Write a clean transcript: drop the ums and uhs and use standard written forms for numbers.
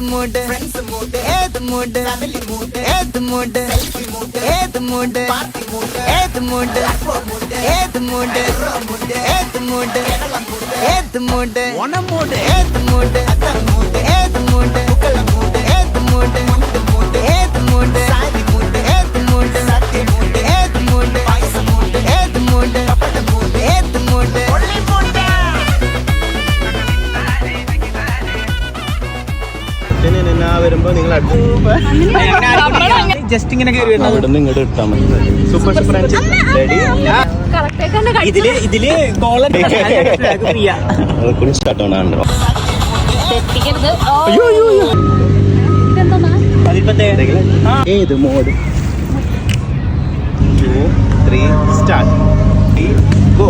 mood, friends mood, the mood, family mood, the mood, selfie mood, the mood, party mood, the mood, the mood, the mood, the mood, one mood, the mood, the mood, the mood, kukala mood, the mood, the mood, sari mood, the mood, sati mood, the mood, paisa mood, the mood, kapata mood, the mood, only mood. വരുമ്പോ നിങ്ങൾ just ഇങ്ങനെ ഇവിടുന്ന് ഇങ്ങോട്ട് ഇട്ടാ മതി. Super super ഇതില് start ആണോ? ഏത് മോഡ്? 2, 3 സ്റ്റാർട്ട്. ഗോ.